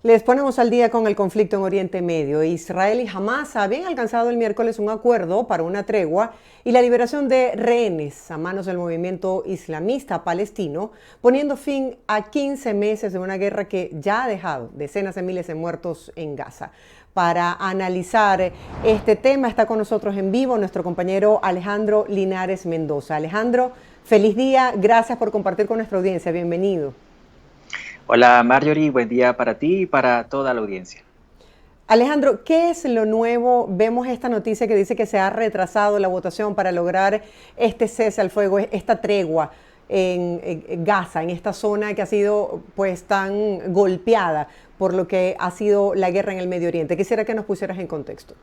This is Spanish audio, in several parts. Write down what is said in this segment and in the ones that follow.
Les ponemos al día con el conflicto en Oriente Medio. Israel y Hamás habían alcanzado el miércoles un acuerdo para una tregua y la liberación de rehenes a manos del movimiento islamista palestino, poniendo fin a 15 meses de una guerra que ya ha dejado decenas de miles de muertos en Gaza. Para analizar este tema está con nosotros en vivo nuestro compañero Alejandro Linares Mendoza. Alejandro, feliz día, gracias por compartir con nuestra audiencia, bienvenido. Hola Marjorie, buen día para ti y para toda la audiencia. Alejandro, ¿qué es lo nuevo? Vemos esta noticia que dice que se ha retrasado la votación para lograr este cese al fuego, esta tregua en Gaza, en esta zona que ha sido pues tan golpeada por lo que ha sido la guerra en el Medio Oriente. Quisiera que nos pusieras en contexto.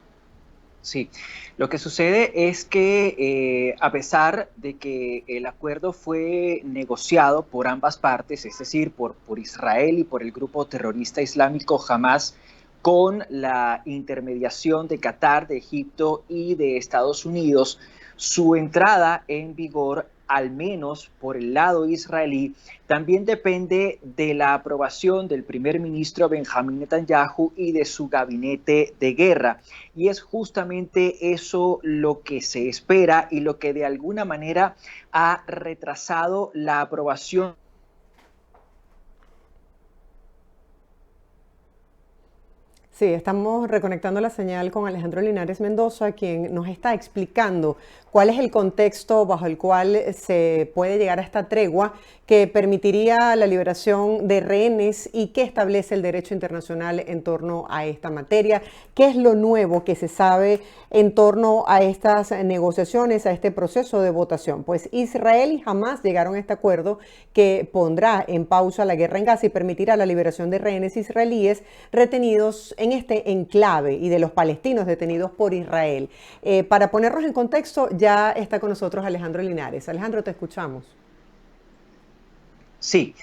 Sí, lo que sucede es que a pesar de que el acuerdo fue negociado por ambas partes, es decir, por Israel y por el grupo terrorista islámico Hamás, con la intermediación de Qatar, de Egipto y de Estados Unidos, su entrada en vigor, al menos por el lado israelí, también depende de la aprobación del primer ministro Benjamín Netanyahu y de su gabinete de guerra. Y es justamente eso lo que se espera y lo que de alguna manera ha retrasado la aprobación. Sí, estamos reconectando la señal con Alejandro Linares Mendoza, quien nos está explicando cuál es el contexto bajo el cual se puede llegar a esta tregua que permitiría la liberación de rehenes y que establece el derecho internacional en torno a esta materia. ¿Qué es lo nuevo que se sabe en torno a estas negociaciones, a este proceso de votación? Pues Israel y Hamás llegaron a este acuerdo que pondrá en pausa la guerra en Gaza y permitirá la liberación de rehenes israelíes retenidos en este enclave y de los palestinos detenidos por Israel. Para ponernos en contexto, ya está con nosotros Alejandro Linares. Alejandro, te escuchamos. Sí,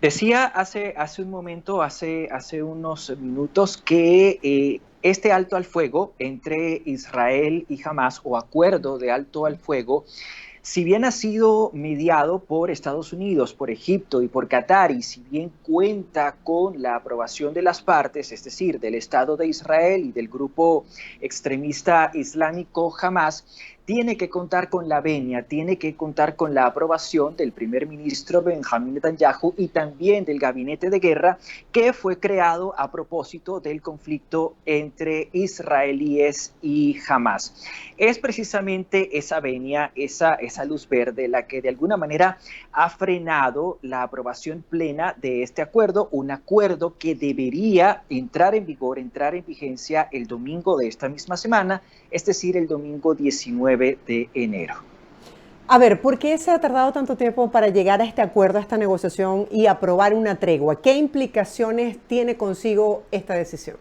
decía hace un momento, hace unos minutos, que este alto al fuego entre Israel y Hamás, o acuerdo de alto al fuego, si bien ha sido mediado por Estados Unidos, por Egipto y por Qatar, y si bien cuenta con la aprobación de las partes, es decir, del Estado de Israel y del grupo extremista islámico Hamás, tiene que contar con la venia, tiene que contar con la aprobación del primer ministro Benjamín Netanyahu y también del gabinete de guerra que fue creado a propósito del conflicto entre israelíes y Hamás. Es precisamente esa venia, esa luz verde, la que de alguna manera ha frenado la aprobación plena de este acuerdo, un acuerdo que debería entrar en vigor, entrar en vigencia el domingo de esta misma semana, es decir, el domingo 19 de enero. A ver, ¿por qué se ha tardado tanto tiempo para llegar a este acuerdo, a esta negociación y aprobar una tregua? ¿Qué implicaciones tiene consigo esta decisión?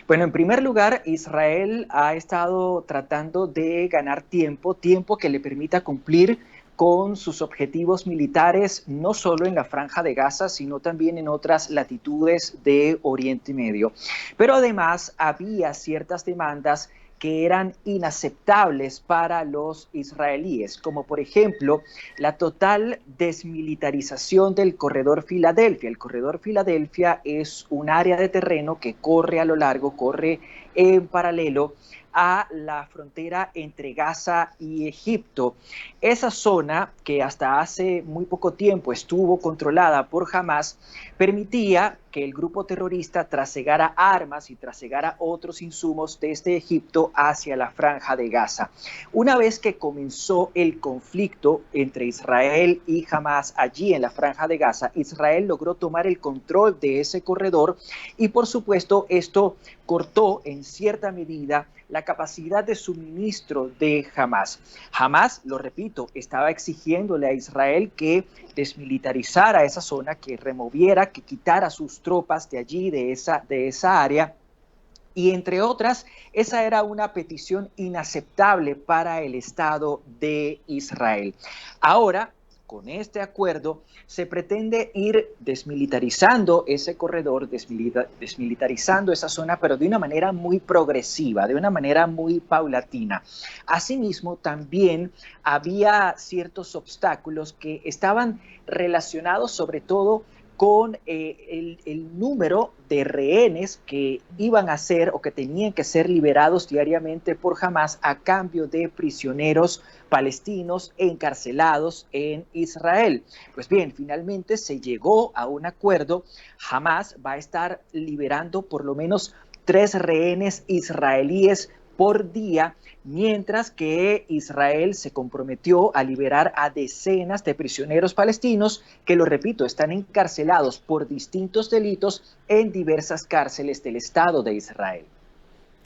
Bueno, en primer lugar, Israel ha estado tratando de ganar tiempo, tiempo que le permita cumplir con sus objetivos militares, no solo en la Franja de Gaza, sino también en otras latitudes de Oriente Medio. Pero además había ciertas demandas que eran inaceptables para los israelíes, como por ejemplo la total desmilitarización del corredor Filadelfia. El corredor Filadelfia es un área de terreno que corre a lo largo, corre en paralelo a la frontera entre Gaza y Egipto. Esa zona, que hasta hace muy poco tiempo estuvo controlada por Hamás, permitía que el grupo terrorista trasegara armas y trasegara otros insumos desde Egipto hacia la Franja de Gaza. Una vez que comenzó el conflicto entre Israel y Hamás allí en la Franja de Gaza, Israel logró tomar el control de ese corredor y por supuesto esto cortó en cierta medida la capacidad de suministro de Hamás. Hamás, lo repito, estaba exigiéndole a Israel que desmilitarizara esa zona, que removiera, que quitara sus tropas de allí, de esa área. Y entre otras, esa era una petición inaceptable para el Estado de Israel. Ahora, con este acuerdo, se pretende ir desmilitarizando ese corredor, desmilitarizando esa zona, pero de una manera muy progresiva, de una manera muy paulatina. Asimismo, también había ciertos obstáculos que estaban relacionados sobre todo con el número de rehenes que iban a ser o que tenían que ser liberados diariamente por Hamás a cambio de prisioneros palestinos encarcelados en Israel. Pues bien, finalmente se llegó a un acuerdo. Hamás va a estar liberando por lo menos 3 rehenes israelíes por día, mientras que Israel se comprometió a liberar a decenas de prisioneros palestinos que, lo repito, están encarcelados por distintos delitos en diversas cárceles del Estado de Israel.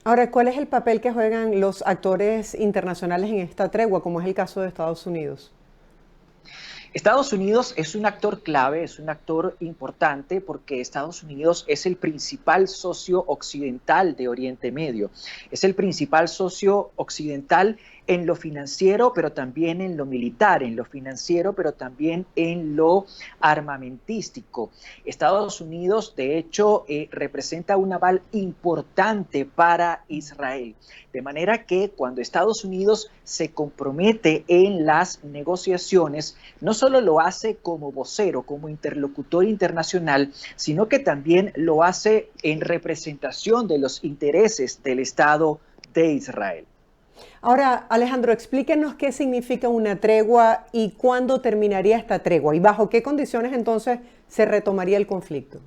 Ahora, ¿cuál es el papel que juegan los actores internacionales en esta tregua, como es el caso de Estados Unidos? Estados Unidos es un actor clave, es un actor importante porque Estados Unidos es el principal socio occidental de Oriente Medio, es el principal socio occidental en lo financiero, pero también en lo militar, en lo financiero, pero también en lo armamentístico. Estados Unidos, de hecho, representa un aval importante para Israel. De manera que cuando Estados Unidos se compromete en las negociaciones, no solo lo hace como vocero, como interlocutor internacional, sino que también lo hace en representación de los intereses del Estado de Israel. Ahora, Alejandro, explíquenos qué significa una tregua y cuándo terminaría esta tregua y bajo qué condiciones entonces se retomaría el conflicto.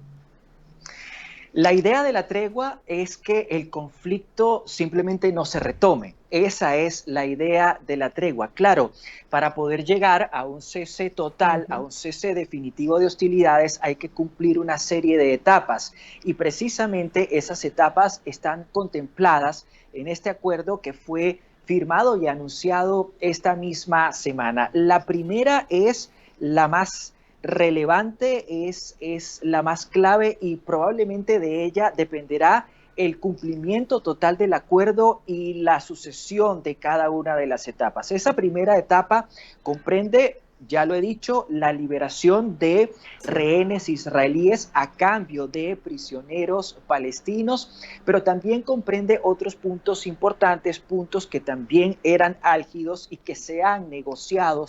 La idea de la tregua es que el conflicto simplemente no se retome. Esa es la idea de la tregua. Claro, para poder llegar a un cese total, a un cese definitivo de hostilidades, hay que cumplir una serie de etapas. Y precisamente esas etapas están contempladas en este acuerdo que fue firmado y anunciado esta misma semana. La primera es la más relevante, es la más clave y probablemente de ella dependerá el cumplimiento total del acuerdo y la sucesión de cada una de las etapas. Esa primera etapa comprende, ya lo he dicho, la liberación de rehenes israelíes a cambio de prisioneros palestinos, pero también comprende otros puntos importantes, puntos que también eran álgidos y que se han negociado,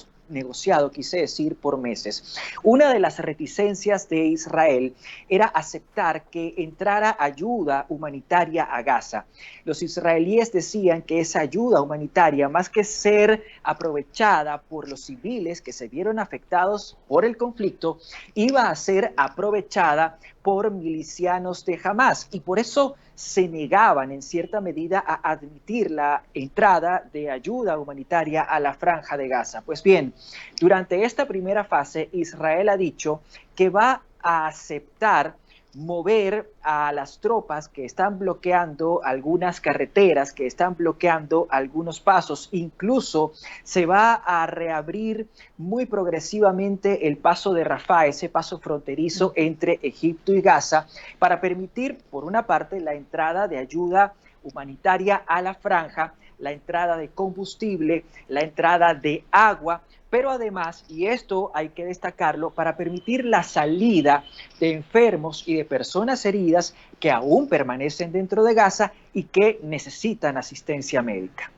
quise decir, por meses. Una de las reticencias de Israel era aceptar que entrara ayuda humanitaria a Gaza. Los israelíes decían que esa ayuda humanitaria, más que ser aprovechada por los civiles que se vieron afectados por el conflicto, iba a ser aprovechada por milicianos de Hamás, y por eso se negaban en cierta medida a admitir la entrada de ayuda humanitaria a la Franja de Gaza. Pues bien, durante esta primera fase, Israel ha dicho que va a aceptar mover a las tropas que están bloqueando algunas carreteras, que están bloqueando algunos pasos. Incluso se va a reabrir muy progresivamente el paso de Rafah, ese paso fronterizo entre Egipto y Gaza, para permitir, por una parte, la entrada de ayuda humanitaria a la franja, la entrada de combustible, la entrada de agua, pero además, y esto hay que destacarlo, para permitir la salida de enfermos y de personas heridas que aún permanecen dentro de Gaza y que necesitan asistencia médica.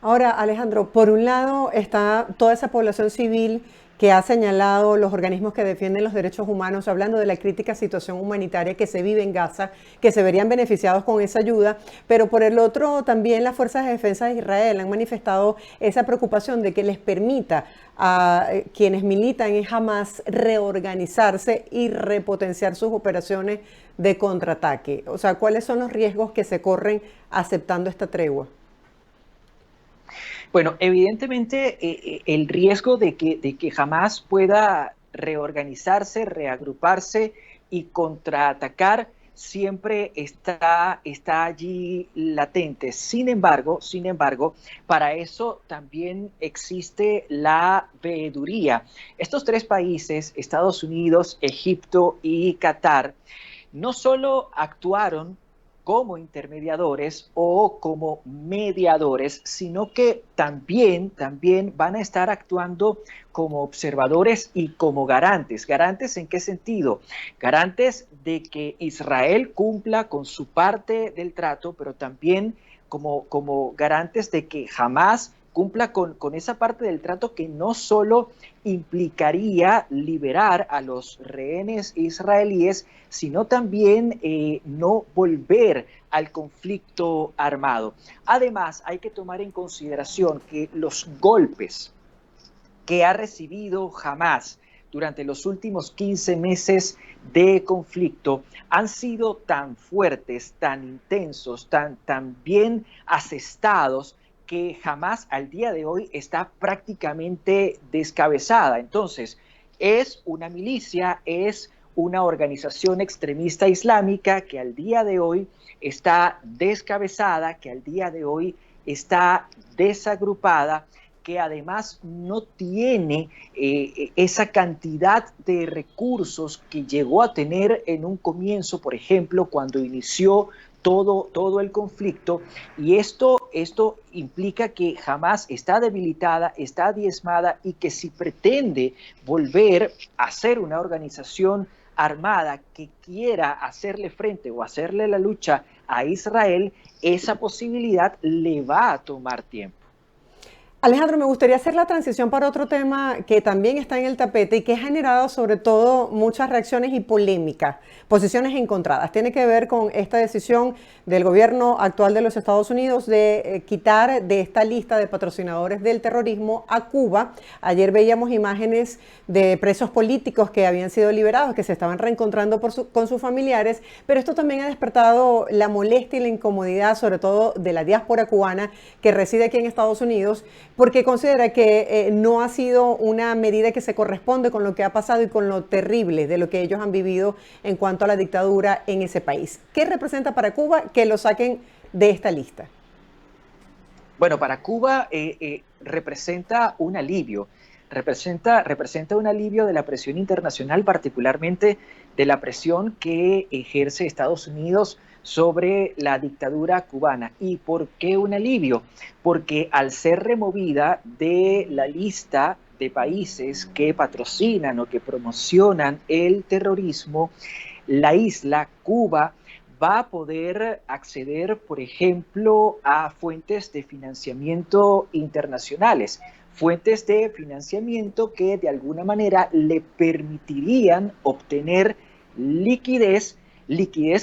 Ahora, Alejandro, por un lado está toda esa población civil que ha señalado los organismos que defienden los derechos humanos, hablando de la crítica situación humanitaria que se vive en Gaza, que se verían beneficiados con esa ayuda, pero por el otro también las fuerzas de defensa de Israel han manifestado esa preocupación de que les permita a quienes militan en Hamas reorganizarse y repotenciar sus operaciones de contraataque. O sea, ¿cuáles son los riesgos que se corren aceptando esta tregua? Bueno, evidentemente el riesgo de que Hamás pueda reorganizarse, reagruparse y contraatacar siempre está allí latente. Sin embargo, para eso también existe la veeduría. Estos 3 países, Estados Unidos, Egipto y Qatar, no solo actuaron como intermediadores o como mediadores, sino que también van a estar actuando como observadores y como garantes. ¿Garantes en qué sentido? Garantes de que Israel cumpla con su parte del trato, pero también como garantes de que jamás cumpla con esa parte del trato que no solo implicaría liberar a los rehenes israelíes, sino también no volver al conflicto armado. Además, hay que tomar en consideración que los golpes que ha recibido Hamás durante los últimos 15 meses de conflicto han sido tan fuertes, tan intensos, tan bien asestados, que Hamás al día de hoy está prácticamente descabezada. Entonces, es una milicia, es una organización extremista islámica que al día de hoy está descabezada, que al día de hoy está desagrupada, que además no tiene esa cantidad de recursos que llegó a tener en un comienzo, por ejemplo, cuando inició todo el conflicto, y esto implica que Hamás está debilitada, está diezmada, y que si pretende volver a ser una organización armada que quiera hacerle frente o hacerle la lucha a Israel, esa posibilidad le va a tomar tiempo. Alejandro, me gustaría hacer la transición para otro tema que también está en el tapete y que ha generado sobre todo muchas reacciones y polémicas, posiciones encontradas. Tiene que ver con esta decisión del gobierno actual de los Estados Unidos de quitar de esta lista de patrocinadores del terrorismo a Cuba. Ayer veíamos imágenes de presos políticos que habían sido liberados, que se estaban reencontrando con sus familiares, pero esto también ha despertado la molestia y la incomodidad, sobre todo de la diáspora cubana que reside aquí en Estados Unidos, porque considera que no ha sido una medida que se corresponde con lo que ha pasado y con lo terrible de lo que ellos han vivido en cuanto a la dictadura en ese país. ¿Qué representa para Cuba que lo saquen de esta lista? Bueno, para Cuba representa un alivio. Representa un alivio de la presión internacional, particularmente de la presión que ejerce Estados Unidos sobre la dictadura cubana. ¿Y por qué un alivio? Porque al ser removida de la lista de países que patrocinan o que promocionan el terrorismo, la isla, Cuba, va a poder acceder, por ejemplo, a fuentes de financiamiento internacionales, fuentes de financiamiento que de alguna manera le permitirían obtener liquidez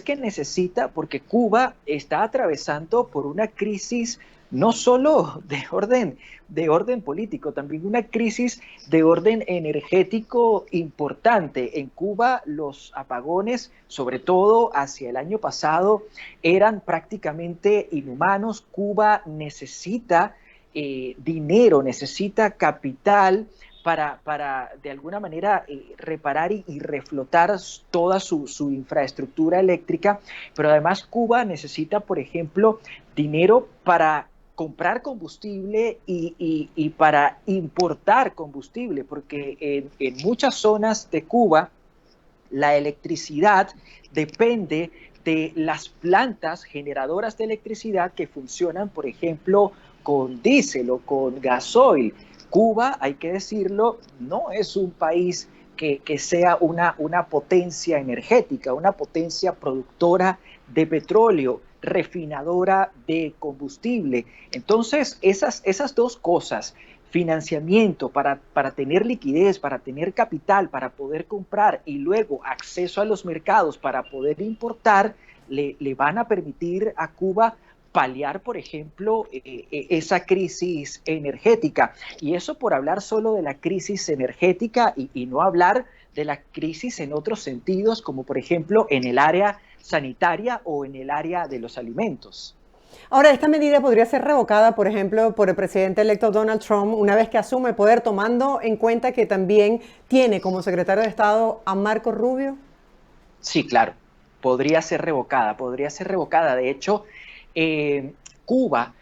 que necesita, porque Cuba está atravesando por una crisis no solo de orden político, también una crisis de orden energético importante. En Cuba los apagones, sobre todo hacia el año pasado, eran prácticamente inhumanos. Cuba necesita dinero, necesita capital para de alguna manera reparar y reflotar toda su infraestructura eléctrica, pero además Cuba necesita, por ejemplo, dinero para comprar combustible y para importar combustible, porque en muchas zonas de Cuba la electricidad depende de las plantas generadoras de electricidad que funcionan, por ejemplo, con diésel o con gasoil. Cuba, hay que decirlo, no es un país que sea una potencia energética, una potencia productora de petróleo, refinadora de combustible. Entonces, esas dos cosas, financiamiento para tener liquidez, para tener capital, para poder comprar, y luego acceso a los mercados para poder importar, le van a permitir a Cuba paliar, por ejemplo, esa crisis energética. Y eso por hablar solo de la crisis energética y no hablar de la crisis en otros sentidos, como por ejemplo en el área sanitaria o en el área de los alimentos. Ahora, esta medida podría ser revocada, por ejemplo, por el presidente electo Donald Trump una vez que asume el poder, tomando en cuenta que también tiene como secretario de Estado a Marco Rubio. Sí, claro, podría ser revocada, podría ser revocada. De hecho, Cuba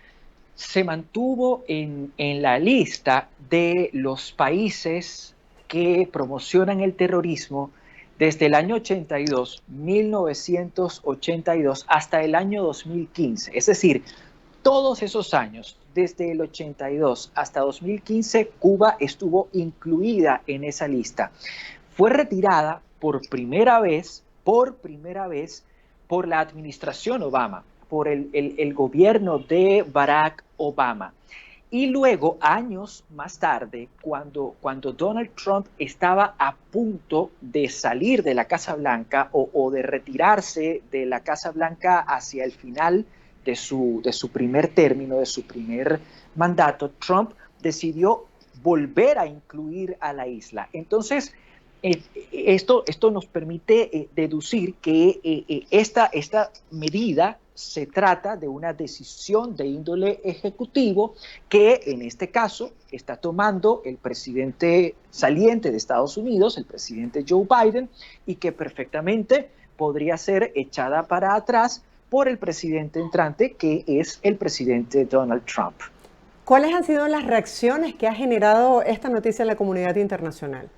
se mantuvo en la lista de los países que promocionan el terrorismo desde el año 82, 1982, hasta el año 2015. Es decir, todos esos años, desde el 82 hasta 2015, Cuba estuvo incluida en esa lista. Fue retirada por primera vez, por la administración Obama, por el gobierno de Barack Obama. Y luego, años más tarde, cuando Donald Trump estaba a punto de salir de la Casa Blanca o de retirarse de la Casa Blanca hacia el final de su primer término, de su primer mandato, Trump decidió volver a incluir a la isla. Entonces, esto nos permite deducir que esta medida se trata de una decisión de índole ejecutivo que en este caso está tomando el presidente saliente de Estados Unidos, el presidente Joe Biden, y que perfectamente podría ser echada para atrás por el presidente entrante, que es el presidente Donald Trump. ¿Cuáles han sido las reacciones que ha generado esta noticia en la comunidad internacional?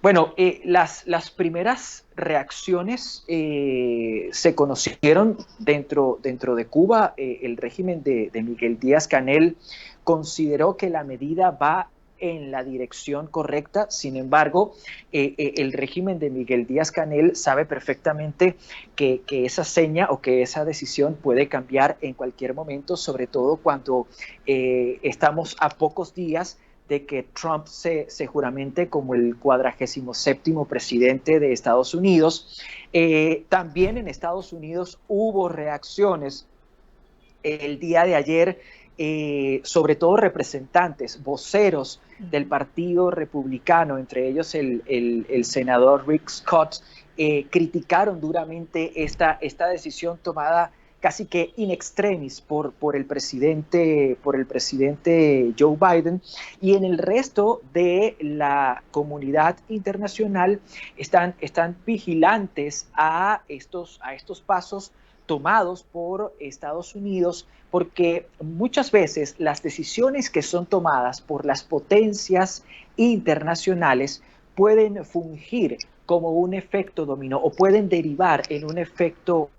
Bueno, las primeras reacciones se conocieron dentro de Cuba. El régimen de Miguel Díaz-Canel consideró que la medida va en la dirección correcta. Sin embargo, el régimen de Miguel Díaz-Canel sabe perfectamente que esa seña o que esa decisión puede cambiar en cualquier momento, sobre todo cuando estamos a pocos días de que Trump se juramente como el 47º presidente de Estados Unidos. También en Estados Unidos hubo reacciones el día de ayer, sobre todo representantes, voceros del Partido Republicano, entre ellos el senador Rick Scott, criticaron duramente esta decisión tomada casi que in extremis por el presidente Joe Biden, y en el resto de la comunidad internacional están vigilantes a estos pasos tomados por Estados Unidos, porque muchas veces las decisiones que son tomadas por las potencias internacionales pueden fungir como un efecto dominó o pueden derivar en un efecto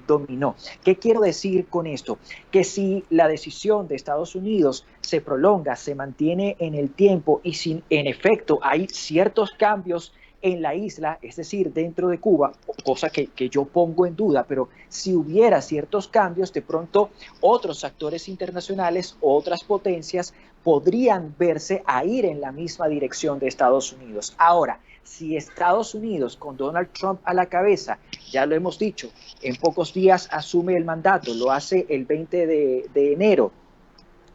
dominó. ¿Qué quiero decir con esto? Que si la decisión de Estados Unidos se prolonga, se mantiene en el tiempo y si en efecto hay ciertos cambios en la isla, es decir, dentro de Cuba, cosa que yo pongo en duda, pero si hubiera ciertos cambios, de pronto otros actores internacionales, otras potencias, podrían verse a ir en la misma dirección de Estados Unidos. Ahora, si Estados Unidos con Donald Trump a la cabeza, ya lo hemos dicho, en pocos días asume el mandato, lo hace el 20 de enero,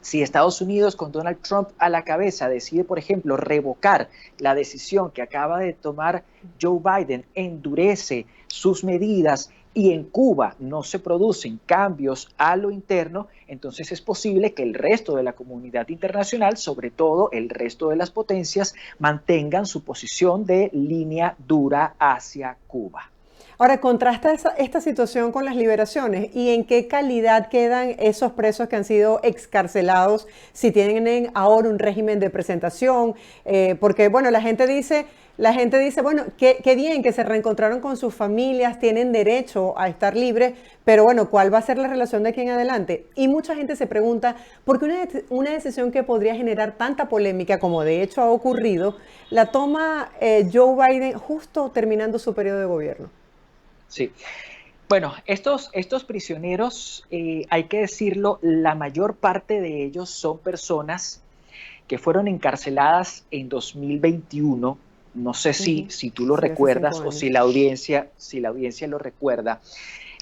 si Estados Unidos con Donald Trump a la cabeza decide, por ejemplo, revocar la decisión que acaba de tomar Joe Biden, endurece sus medidas y en Cuba no se producen cambios a lo interno, entonces es posible que el resto de la comunidad internacional, sobre todo el resto de las potencias, mantengan su posición de línea dura hacia Cuba. Ahora, contrasta esta situación con las liberaciones y en qué calidad quedan esos presos que han sido excarcelados, si tienen ahora un régimen de presentación, porque bueno, la gente dice, bueno, qué bien que se reencontraron con sus familias, tienen derecho a estar libres, pero bueno, ¿cuál va a ser la relación de aquí en adelante? Y mucha gente se pregunta, ¿por qué una decisión que podría generar tanta polémica, como de hecho ha ocurrido, la toma Joe Biden justo terminando su periodo de gobierno? Sí. Bueno, estos prisioneros, hay que decirlo, la mayor parte de ellos son personas que fueron encarceladas en 2021. No sé si tú lo recuerdas o si la audiencia lo recuerda.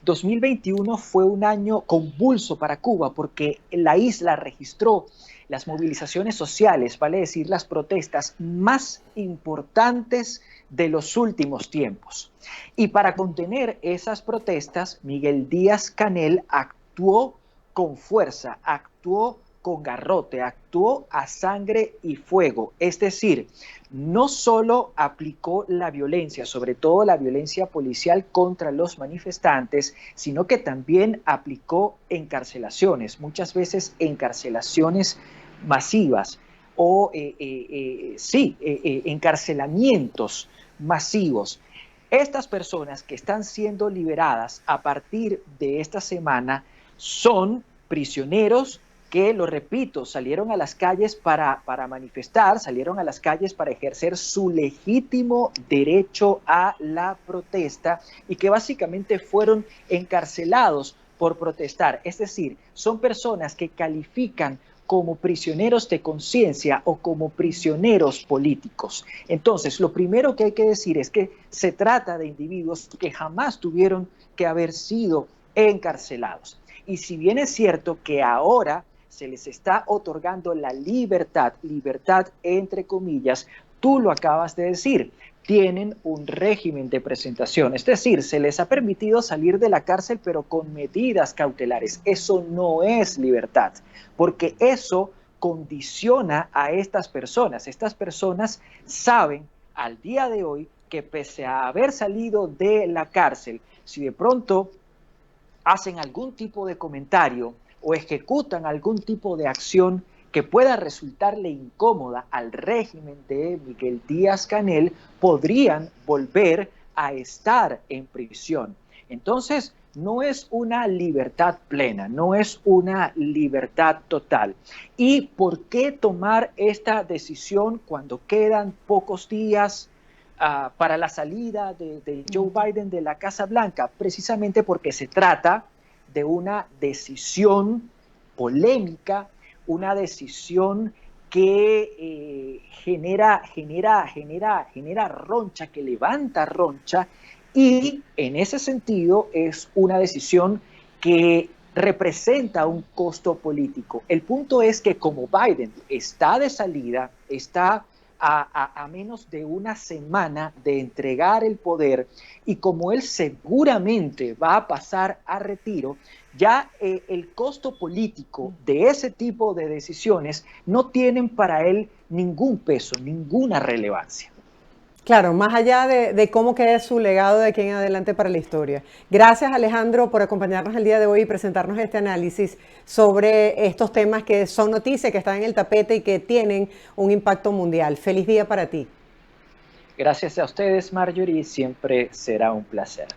2021 fue un año convulso para Cuba porque la isla registró las movilizaciones sociales, vale decir, las protestas más importantes de los últimos tiempos. Y para contener esas protestas, Miguel Díaz-Canel actuó con fuerza, actuó con garrote, actuó a sangre y fuego. Es decir, no solo aplicó la violencia, sobre todo la violencia policial contra los manifestantes, sino que también aplicó encarcelaciones, muchas veces encarcelaciones masivas o encarcelamientos masivos. Estas personas que están siendo liberadas a partir de esta semana son prisioneros que, lo repito, salieron a las calles para manifestar, salieron a las calles para ejercer su legítimo derecho a la protesta y que básicamente fueron encarcelados por protestar. Es decir, son personas que califican como prisioneros de conciencia o como prisioneros políticos. Entonces, lo primero que hay que decir es que se trata de individuos que jamás tuvieron que haber sido encarcelados. Y si bien es cierto que ahora se les está otorgando la libertad entre comillas, tú lo acabas de decir, tienen un régimen de presentación, es decir, se les ha permitido salir de la cárcel pero con medidas cautelares. Eso no es libertad, porque eso condiciona a estas personas. Estas personas saben al día de hoy que pese a haber salido de la cárcel, si de pronto hacen algún tipo de comentario o ejecutan algún tipo de acción que pueda resultarle incómoda al régimen de Miguel Díaz-Canel, podrían volver a estar en prisión. Entonces, no es una libertad plena, no es una libertad total. ¿Y por qué tomar esta decisión cuando quedan pocos días para la salida de Joe Biden de la Casa Blanca? Precisamente porque se trata de una decisión polémica, una decisión que genera roncha, que levanta roncha, y en ese sentido es una decisión que representa un costo político. El punto es que como Biden está de salida, está a menos de una semana de entregar el poder, y como él seguramente va a pasar a retiro, ya el costo político de ese tipo de decisiones no tienen para él ningún peso, ninguna relevancia. Claro, más allá de cómo quede su legado de aquí en adelante para la historia. Gracias, Alejandro, por acompañarnos el día de hoy y presentarnos este análisis sobre estos temas que son noticias, que están en el tapete y que tienen un impacto mundial. Feliz día para ti. Gracias a ustedes, Marjorie, siempre será un placer.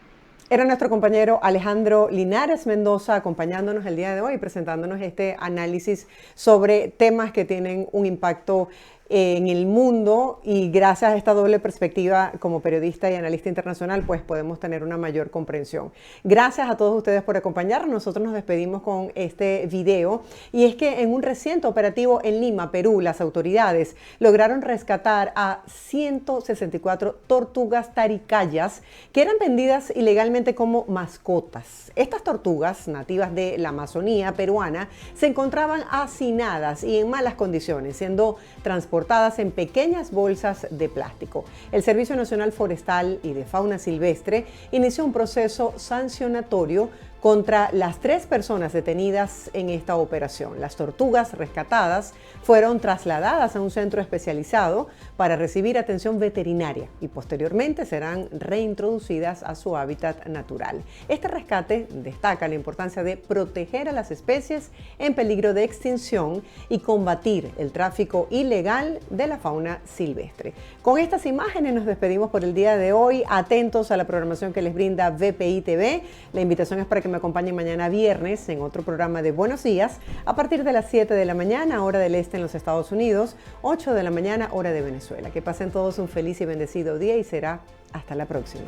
Era nuestro compañero Alejandro Linares Mendoza acompañándonos el día de hoy y presentándonos este análisis sobre temas que tienen un impacto en el mundo, y gracias a esta doble perspectiva como periodista y analista internacional pues podemos tener una mayor comprensión. Gracias a todos ustedes por acompañarnos. Nosotros nos despedimos con este video, y es que en un reciente operativo en Lima, Perú, las autoridades lograron rescatar a 164 tortugas taricayas que eran vendidas ilegalmente como mascotas. Estas tortugas, nativas de la Amazonía peruana, se encontraban hacinadas y en malas condiciones, siendo transportadas en pequeñas bolsas de plástico. El Servicio Nacional Forestal y de Fauna Silvestre inició un proceso sancionatorio contra las 3 personas detenidas en esta operación. Las tortugas rescatadas fueron trasladadas a un centro especializado para recibir atención veterinaria y posteriormente serán reintroducidas a su hábitat natural. Este rescate destaca la importancia de proteger a las especies en peligro de extinción y combatir el tráfico ilegal de la fauna silvestre. Con estas imágenes nos despedimos por el día de hoy. Atentos a la programación que les brinda VPI TV. La invitación es para que me acompañen mañana viernes en otro programa de Buenos Días a partir de las 7 de la mañana, hora del este en los Estados Unidos, 8 de la mañana, hora de Venezuela. Que pasen todos un feliz y bendecido día y será hasta la próxima.